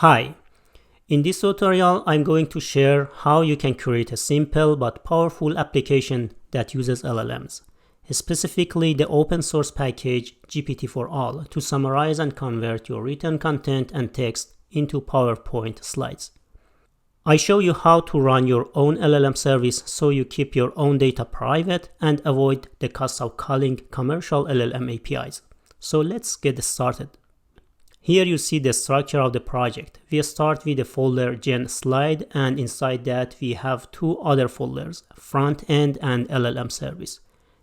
Hi, in this tutorial I'm going to share how you can create a simple but powerful application that uses LLMs, specifically the open source package GPT-4All to summarize and convert your written content and text into PowerPoint slides. I show you how to run your own LLM service so you keep your own data private and avoid the cost of calling commercial LLM APIs. So let's get started. Here you see the structure of the project. We start with the folder Gen Slide, and inside that we have two other folders, Frontend and LLM Service.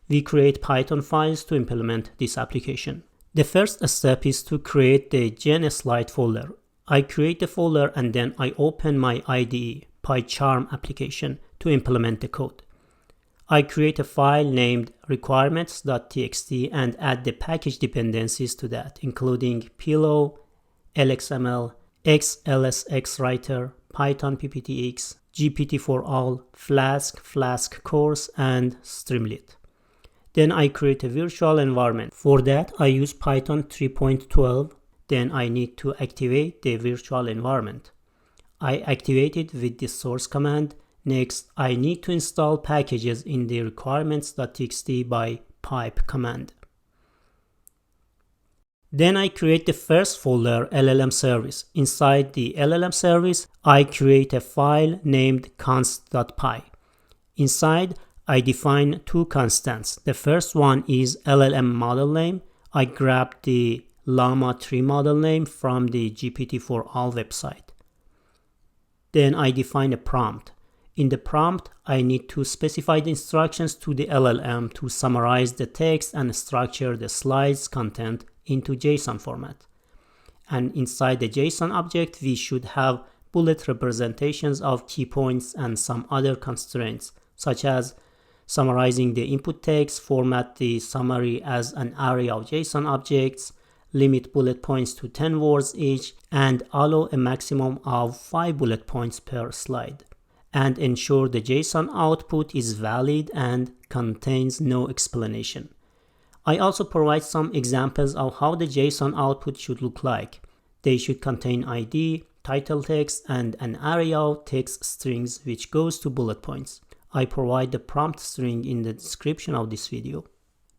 We create Python files to implement this application. The first step is to create the Gen Slide folder. I create the folder and then I open my IDE, PyCharm application, to implement the code. I create a file named requirements.txt and add the package dependencies to that, including Pillow, LXML, XLSXWriter, Python PPTX, GPT-4All, Flask, Flask Course, and Streamlit. Then I create a virtual environment. For that, I use Python 3.12. Then I need to activate the virtual environment. I activate it with the source command. Next, I need to install packages in the requirements.txt by pipe command. Then I create the first folder, LLM service. Inside the LLM service, I create a file named const.py. Inside, I define two constants. The first one is LLM model name. I grab the Llama 3 model name from the GPT-4All website. Then I define a prompt. In the prompt, I need to specify the instructions to the LLM to summarize the text and structure the slides content into JSON format. And inside the JSON object, we should have bullet representations of key points and some other constraints, such as summarizing the input text, format the summary as an array of JSON objects, limit bullet points to 10 words each, and allow a maximum of 5 bullet points per slide, and ensure the JSON output is valid and contains no explanation. I also provide some examples of how the JSON output should look like. They should contain ID, title text, and an array of text strings which goes to bullet points. I provide the prompt string in the description of this video.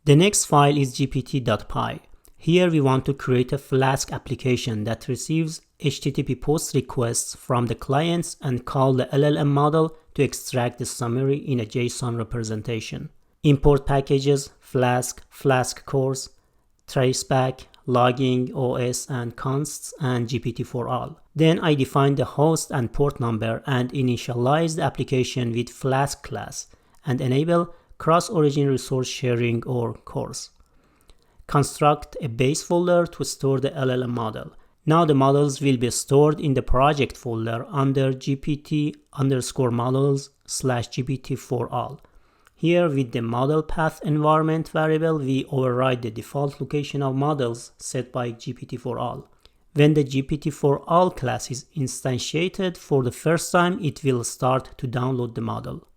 The next file is gpt.py. Here we want to create a Flask application that receives HTTP post requests from the clients and call the LLM model to extract the summary in a JSON representation. Import packages, Flask, Flask Course, Traceback, Logging, OS and Consts, and GPT-4All. Then I define the host and port number and initialize the application with Flask class and enable cross-origin resource sharing or CORS. Construct a base folder to store the LLM model. Now the models will be stored in the project folder under gpt_models/GPT-4All. Here with the model path environment variable, we override the default location of models set by GPT-4All. When the GPT-4All class is instantiated for the first time, it will start to download the model.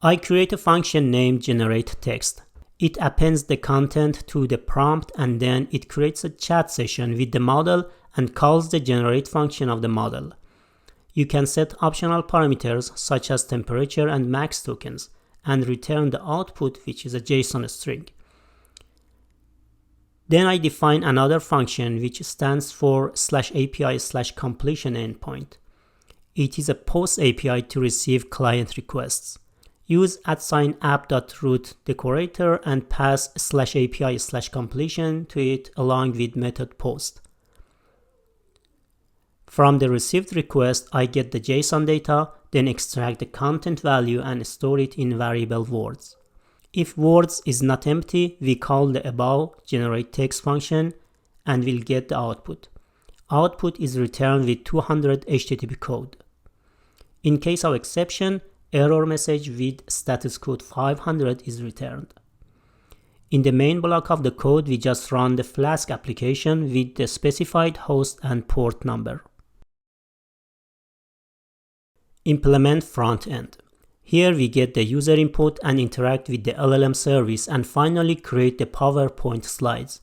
I create a function named generateText. It appends the content to the prompt and then it creates a chat session with the model and calls the generate function of the model. You can set optional parameters such as temperature and max tokens and return the output, which is a JSON string. Then I define another function which stands for /API/completion endpoint. It is a post API to receive client requests. Use @app.root decorator and pass /API/completion to it along with method post. From the received request, I get the JSON data, then extract the content value and store it in variable words. If words is not empty, we call the above generateText function and we'll get the output. Output is returned with 200 HTTP code. In case of exception, error message with status code 500 is returned. In the main block of the code, we just run the Flask application with the specified host and port number. Implement Frontend. Here we get the user input and interact with the LLM service and finally create the PowerPoint slides.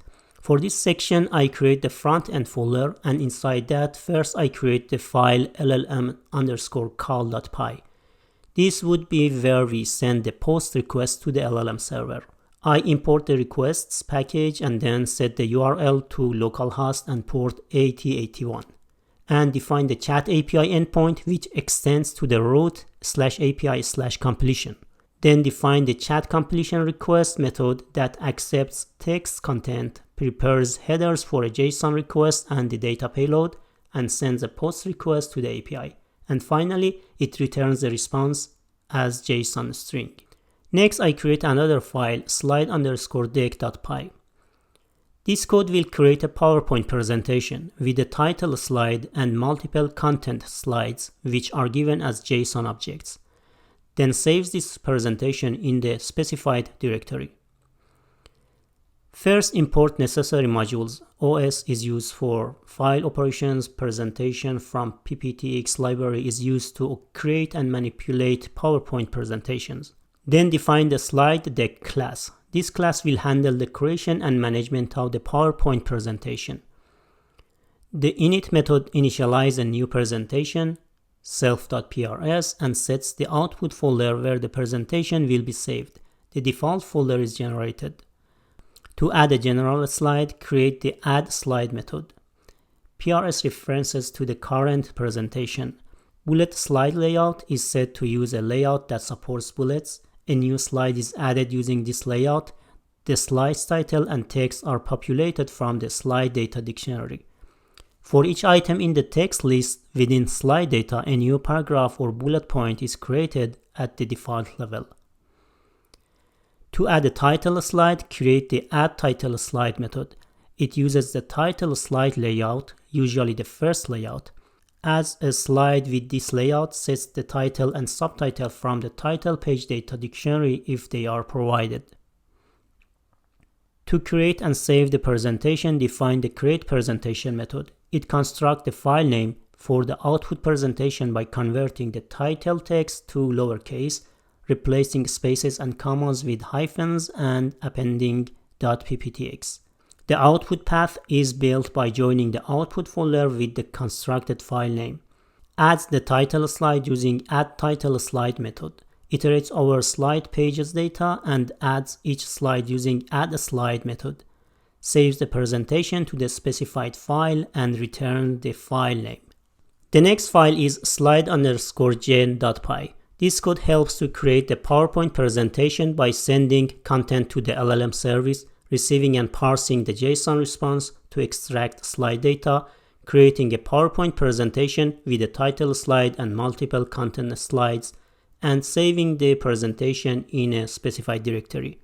For this section, I create the front-end folder, and inside that, first I create the file llm_call.py. This would be where we send the post request to the LLM server. I import the requests package and then set the URL to localhost and port 8081. And define the chat API endpoint, which extends to the route/API/completion. Then define the chat completion request method that accepts text content, prepares headers for a JSON request and the data payload, and sends a post request to the API. And finally, it returns the response as JSON string. Next, I create another file, slide_deck.py. This code will create a PowerPoint presentation with a title slide and multiple content slides, which are given as JSON objects. Then saves this presentation in the specified directory. First, import necessary modules. OS is used for file operations. Presentation from PPTX library is used to create and manipulate PowerPoint presentations. Then define the slide deck class. This class will handle the creation and management of the PowerPoint presentation. The init method initializes a new presentation, self.prs, and sets the output folder where the presentation will be saved. The default folder is generated. To add a general slide, create the add slide method. PRS references to the current presentation. Bullet slide layout is set to use a layout that supports bullets. A new slide is added using this layout. The slide's title and text are populated from the slide data dictionary. For each item in the text list within slide data, a new paragraph or bullet point is created at the default level. To add a title slide, create the add title slide method. It uses the title slide layout, usually the first layout. As a slide with this layout sets the title and subtitle from the title page data dictionary if they are provided. To create and save the presentation, define the create presentation method. It constructs the file name for the output presentation by converting the title text to lowercase, replacing spaces and commas with hyphens, and appending .pptx. The output path is built by joining the output folder with the constructed file name. Adds the title slide using add title slide method. Iterates over slide pages data and adds each slide using add a slide method. Saves the presentation to the specified file and returns the file name. The next file is slide_gen.py. This code helps to create the PowerPoint presentation by sending content to the LLM service, receiving and parsing the JSON response to extract slide data, creating a PowerPoint presentation with a title slide and multiple content slides, and saving the presentation in a specified directory.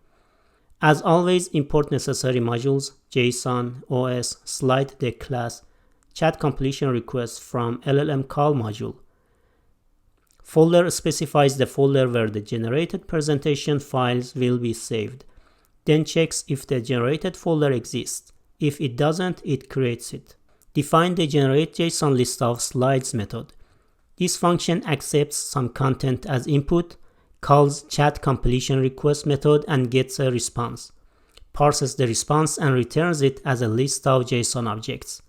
As always, import necessary modules, JSON, OS, slide deck class, chat completion request from LLM call module. Folder specifies the folder where the generated presentation files will be saved. Then checks if the generated folder exists. If it doesn't, it creates it. Define the generate JSON list of slides method. This function accepts some content as input, calls chat completion request method and gets a response, parses the response and returns it as a list of JSON objects.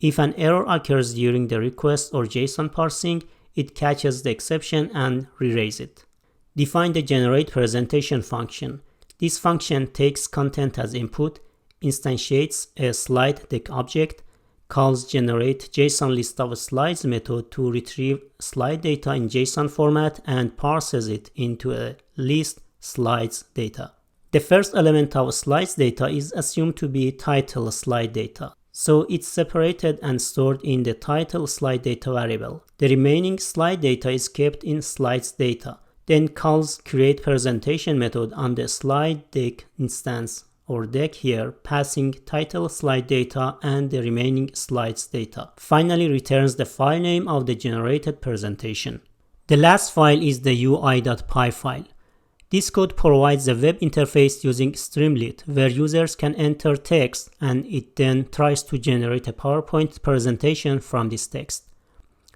If an error occurs during the request or JSON parsing, it catches the exception and re-raise it. Define the generate presentation function. This function takes content as input, instantiates a slide deck object, calls generate JSON list of slides method to retrieve slide data in JSON format and parses it into a list slides data. The first element of slides data is assumed to be title slide data, so it's separated and stored in the title slide data variable. The remaining slide data is kept in slides data. Then calls create presentation method on the slide deck instance or deck here, passing title slide data and the remaining slides data. Finally returns the file name of the generated presentation. The last file is the UI.py file. This code provides a web interface using Streamlit where users can enter text and it then tries to generate a PowerPoint presentation from this text.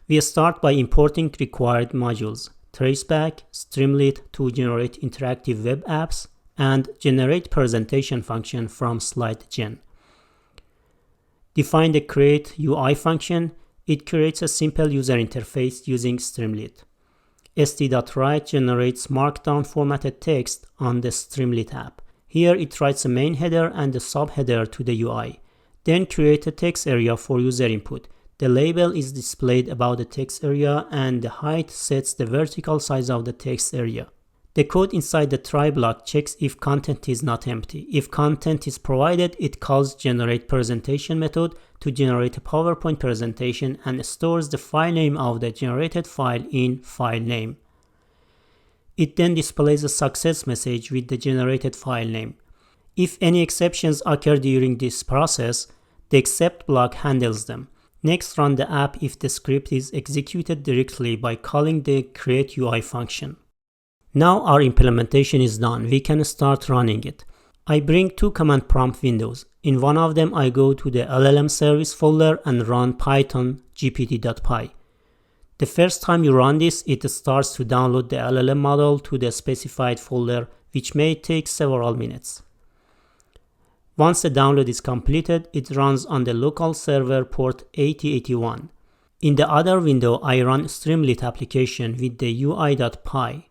We start by importing required modules. Traceback, Streamlit to generate interactive web apps, and generate presentation function from SlideGen. Define the create UI function. It creates a simple user interface using Streamlit. st.write generates markdown formatted text on the Streamlit app. Here it writes a main header and a subheader to the UI. Then create a text area for user input. The label is displayed above the text area and the height sets the vertical size of the text area. The code inside the try block checks if content is not empty. If content is provided, it calls generate presentation method to generate a PowerPoint presentation and stores the file name of the generated file in file name. It then displays a success message with the generated file name. If any exceptions occur during this process, the except block handles them. Next, run the app if the script is executed directly by calling the create UI function. Now our implementation is done. We can start running it. I bring two command prompt windows. In one of them, I go to the LLM service folder and run python gpt.py. The first time you run this, it starts to download the LLM model to the specified folder, which may take several minutes. Once the download is completed, it runs on the local server port 8081. In the other window, I run Streamlit application with the UI.py,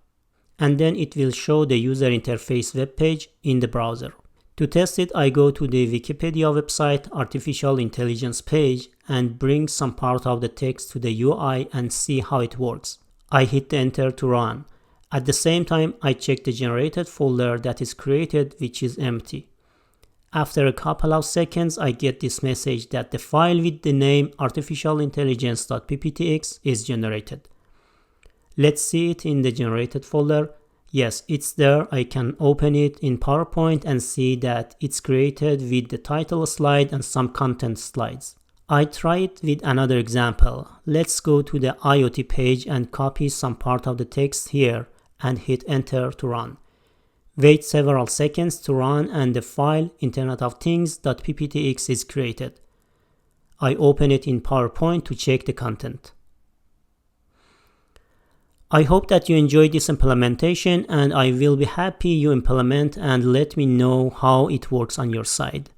and then it will show the user interface web page in the browser. To test it, I go to the Wikipedia website artificial intelligence page and bring some part of the text to the UI and see how it works. I hit enter to run. At the same time, I check the generated folder that is created, which is empty. After a couple of seconds, I get this message that the file with the name artificialintelligence.pptx is generated. Let's see it in the generated folder. Yes, it's there. I can open it in PowerPoint and see that it's created with the title slide and some content slides. I try it with another example. Let's go to the IoT page and copy some part of the text here and hit enter to run. Wait several seconds to run and the file internetofthings.pptx is created. I open it in PowerPoint to check the content. I hope that you enjoyed this implementation, and I will be happy you implement and let me know how it works on your side.